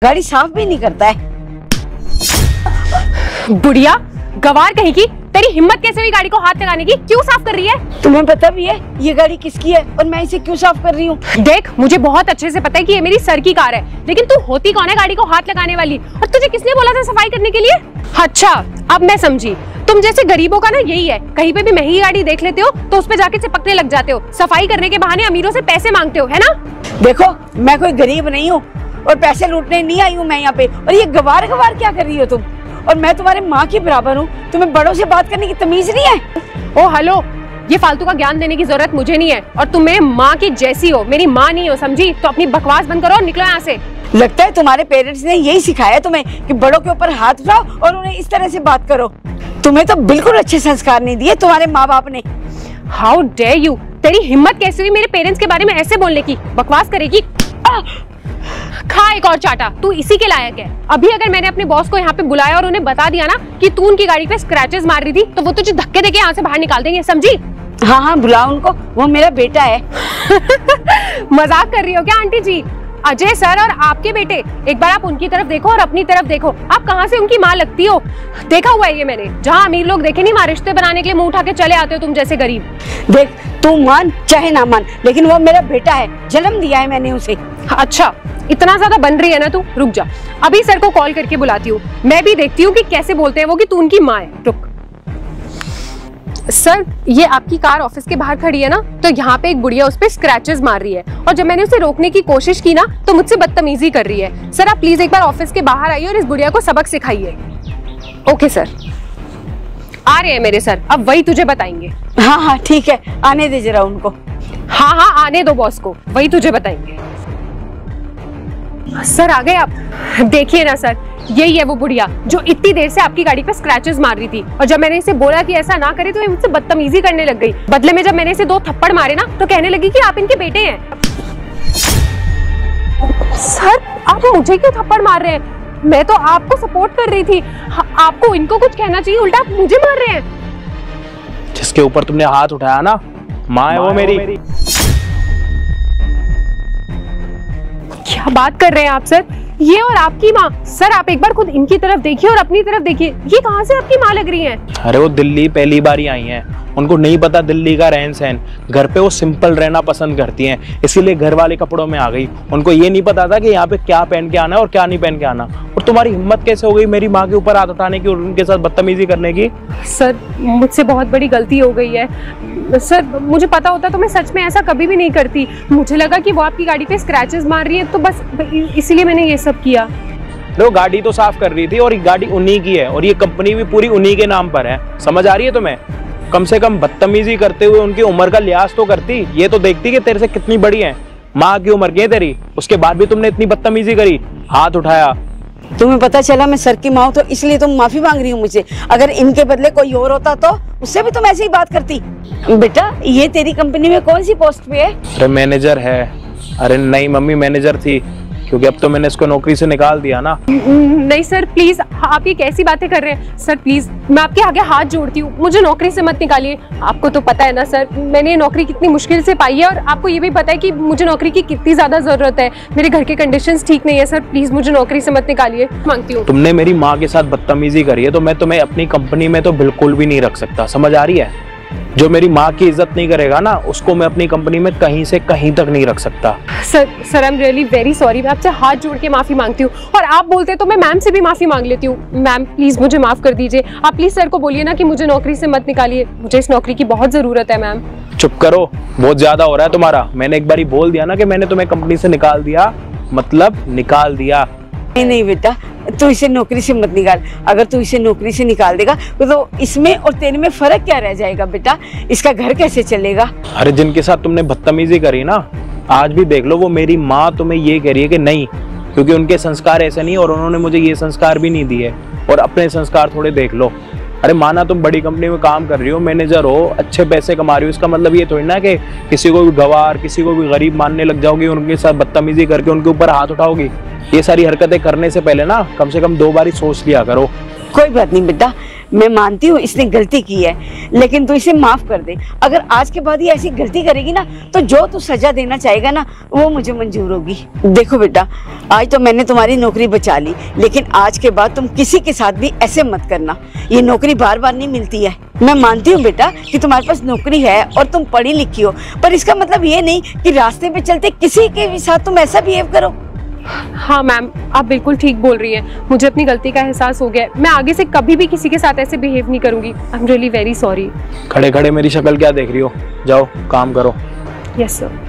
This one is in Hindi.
गाड़ी साफ भी नहीं करता है। बुढ़िया गवार कहीं की, तेरी हिम्मत कैसे हुई गाड़ी को हाथ लगाने की? क्यों साफ कर रही है? तुम्हें पता भी है ये गाड़ी किसकी है और मैं इसे क्यों साफ कर रही हूँ? देख, मुझे बहुत अच्छे से पता है कि ये मेरी सर की कार है, लेकिन तू होती कौन है गाड़ी को हाथ लगाने वाली? और तुझे किसने बोला था सफाई करने के लिए? अच्छा, अब मैं समझी। तुम जैसे गरीबों का ना यही है, कहीं पे भी महंगी गाड़ी देख लेते हो तो उस पे जाके चिपकने लग जाते हो, सफाई करने के बहाने अमीरों से पैसे मांगते हो, है ना? देखो, मैं कोई गरीब नहीं हूँ और पैसे लूटने नहीं आई हूँ मैं यहाँ पे। और ये गवार क्या कर रही हो तुम? और मैं तुम्हारे माँ की बराबर हूँ, तुम्हें बड़ों से बात करने की तमीज नहीं है? ओ हेलो, ये फालतू का ज्ञान देने की जरूरत मुझे नहीं है, और तुम मेरे माँ की जैसी हो, मेरी माँ नहीं हो, समझी? तो अपनी बकवास बंद करो और निकलो यहाँ से। लगता है तुम्हारे पेरेंट्स ने यही सिखाया तुम्हें कि बड़ों के ऊपर हाथ उठाओ और उन्हें इस तरह से बात करो। तुम्हें तो बिल्कुल अच्छे संस्कार नहीं दिए तुम्हारे माँ बाप ने। How dare you! तेरी हिम्मत कैसे हुई मेरे पेरेंट्स के बारे में ऐसे बोलने की? बकवास करेगी? खा एक और चाटा, तू इसी के लायक है। अभी अगर मैंने अपने बॉस को यहाँ पे बुलाया और उन्हें बता दिया ना कि तू उनकी गाड़ी पे स्क्रैचेस मार रही थी, तो वो तुझे धक्के देके यहाँ से बाहर निकाल देंगे, समझी? हाँ हाँ, बुलाओ उनको, वो मेरा बेटा है। मजाक कर रही हो क्या आंटी जी? अजय सर और आपके बेटे, एक बार आप उनकी तरफ देखो और अपनी तरफ देखो, आप कहाँ से उनकी माँ लगती हो? देखा हुआ है ये मैंने, जहाँ अमीर लोग देखे नहीं, माँ रिश्ते बनाने के लिए मुंह उठा के चले आते हो तुम जैसे गरीब। देख, तू मान चाहे ना मान, लेकिन वो मेरा बेटा है, जन्म दिया है मैंने उसे। अच्छा, इतना ज्यादा बन रही है ना तू? रुक जा, अभी सर को कॉल करके बुलाती हूँ, मैं भी देखती हूँ कि कैसे बोलते हैं वो कि तू उनकी माँ है। रुक। सर, ये आपकी कार ऑफिस के बाहर खड़ी है ना, तो यहाँ पे एक बुढ़िया उस पे स्क्रैचेस मार रही है, और जब मैंने उसे रोकने की कोशिश की ना तो मुझसे बदतमीजी कर रही है। सर, आप प्लीज एक बार ऑफिस के बाहर आइए और इस बुढ़िया को सबक सिखाइए। ओके सर, आ रहे हैं मेरे सर, अब वही तुझे बताएंगे। हाँ हाँ ठीक है, आने दे जरा उनको। हाँ हाँ, आने दो बॉस को, वही तुझे बताएंगे। सर आ गए आप? देखिए ना सर, यही है वो बुढ़िया जो इतनी देर से आपकी गाड़ी पे स्क्रैचेस मार रही थी, और जब मैंने इसे बोला कि ऐसा ना करे तो ये मुझसे बदतमीजी करने लग गई। बदले में जब मैंने इसे 2 थप्पड़ मारे ना तो कहने लगी कि आप इनके बेटे हैं। सर, आप मुझे क्यों थप्पड़ मार रहे हैं? मैं तो आपको सपोर्ट कर रही थी। आपको इनको कुछ कहना चाहिए, उल्टा आप मुझे मार रहे हैं। जिसके ऊपर तुमने हाथ उठाया ना, माँ है वो मेरी। क्या बात कर रहे हैं आप सर? ये और आपकी माँ? सर, आप एक बार खुद इनकी तरफ देखिए और अपनी तरफ देखिए, ये कहाँ से आपकी माँ लग रही हैं? अरे वो दिल्ली पहली बार ही आई हैं, उनको नहीं पता दिल्ली का रहन सहन। घर पे वो सिंपल रहना पसंद करती हैं, इसीलिए घर वाले कपड़ों में आ गई। उनको ये नहीं पता था कि यहाँ पे क्या पहन के आना है और क्या नहीं पहन के आना। और तुम्हारी हिम्मत कैसे हो गई मेरी माँ के ऊपर हाथ उठाने की और उनके साथ बदतमीजी करने की? सर, मुझसे बहुत बड़ी गलती हो गई है सर। मुझे पता होता तो मैं सच में ऐसा कभी भी नहीं करती। मुझे लगा कि वो आपकी गाड़ी पे स्क्रैचेस मार रही है, तो बस इसीलिए मैंने ये सब किया। वो गाड़ी तो साफ कर रही थी और ये गाड़ी उन्हीं की है और ये कंपनी भी पूरी उन्हीं के नाम पर है, समझ आ रही है तुम्हें? कम से कम बदतमीजी करते हुए उनकी उम्र का लिहाज तो करती, ये तो देखती कि तेरे से कितनी बड़ी है, माँ की उम्र की है तेरी, उसके बाद भी तुमने इतनी बदतमीजी करी, हाथ उठाया। तुम्हें पता चला मैं सर की माँ हूँ तो इसलिए तुम माफी मांग रही हो मुझसे। अगर इनके बदले कोई और होता तो उससे भी तुम ऐसे ही बात करती। बेटा, ये तेरी कंपनी में कौन सी पोस्ट पे है? अरे मैनेजर है। अरे नहीं मम्मी, मैनेजर थी, क्योंकि अब तो मैंने इसको नौकरी से निकाल दिया ना। नहीं सर, प्लीज, आप ये कैसी बातें कर रहे हैं? सर प्लीज, मैं आपके आगे हाथ जोड़ती हूँ, मुझे नौकरी से मत निकालिए। आपको तो पता है ना सर, मैंने ये नौकरी कितनी मुश्किल से पाई है, और आपको ये भी पता है कि मुझे नौकरी की कितनी ज्यादा जरूरत है। मेरे घर के कंडीशंस ठीक नहीं है सर, प्लीज मुझे नौकरी से मत निकालिए, मांगती हूँ। तुमने मेरी माँ के साथ बदतमीजी करी है तो मैं तुम्हें अपनी कंपनी में तो बिल्कुल भी नहीं रख सकता, समझ आ रही है? जो मेरी माँ की इज्जत नहीं करेगा ना, उसको मैं अपनी कंपनी में कहीं से कहीं तक नहीं रख सकता। Sir I am really very sorry, मैं आपसे हाथ जोड़ के माफी मांगती हूँ, और आप बोलते तो मैं मैम से भी माफी मांग लेती हूँ। मैम प्लीज मुझे माफ कर दीजिए, आप प्लीज सर को बोलिए ना कि मुझे नौकरी से मत निकालिए, मुझे इस नौकरी की बहुत जरूरत है। मैम चुप करो, बहुत ज्यादा हो रहा है तुम्हारा। मैंने एक बार ही बोल दिया ना कि मैंने तुम्हें कंपनी से निकाल दिया, मतलब निकाल दिया। नहीं बेटा, तू इसे नौकरी से मत निकाल। अगर तू इसे नौकरी से निकाल देगा तो इसमें और तेरे में फर्क क्या रह जाएगा बेटा? इसका घर कैसे चलेगा? अरे जिनके साथ तुमने बदतमीजी करी ना, आज भी देख लो, वो मेरी माँ तुम्हें ये कह रही है कि नहीं, क्योंकि उनके संस्कार ऐसे नहीं और उन्होंने मुझे ये संस्कार भी नहीं दिए। और अपने संस्कार थोड़े देख लो। अरे माना तुम बड़ी कंपनी में काम कर रही हो, मैनेजर हो, अच्छे पैसे कमा रही हो, इसका मतलब ये थोड़ी ना कि किसी को भी गवार, किसी को भी गरीब मानने लग जाओगी, उनके साथ बदतमीजी करके उनके ऊपर हाथ उठाओगी। ये सारी हरकतें करने से पहले ना कम से कम 2 बार ही सोच लिया करो। कोई बात नहीं बेटा, मैं मानती हूँ इसने गलती की है, लेकिन तू इसे माफ कर दे। अगर आज के बाद ये ऐसी गलती करेगी ना, तो जो तू सजा देना चाहेगा ना, वो मुझे मंजूर होगी। देखो बेटा, आज तो मैंने तुम्हारी नौकरी बचा ली, लेकिन आज के बाद तुम किसी के साथ भी ऐसे मत करना। ये नौकरी बार बार नहीं मिलती है। मैं मानती हूँ बेटा कि तुम्हारे पास नौकरी है और तुम पढ़ी लिखी हो, पर इसका मतलब ये नहीं कि रास्ते पे चलते किसी के भी साथ तुम ऐसा बिहेव करो। हाँ मैम, आप बिल्कुल ठीक बोल रही हैं। मुझे अपनी गलती का एहसास हो गया है। मैं आगे से कभी भी किसी के साथ ऐसे बिहेव नहीं करूंगी। I am really very sorry. खड़े खड़े मेरी शक्ल क्या देख रही हो? जाओ काम करो। Yes sir.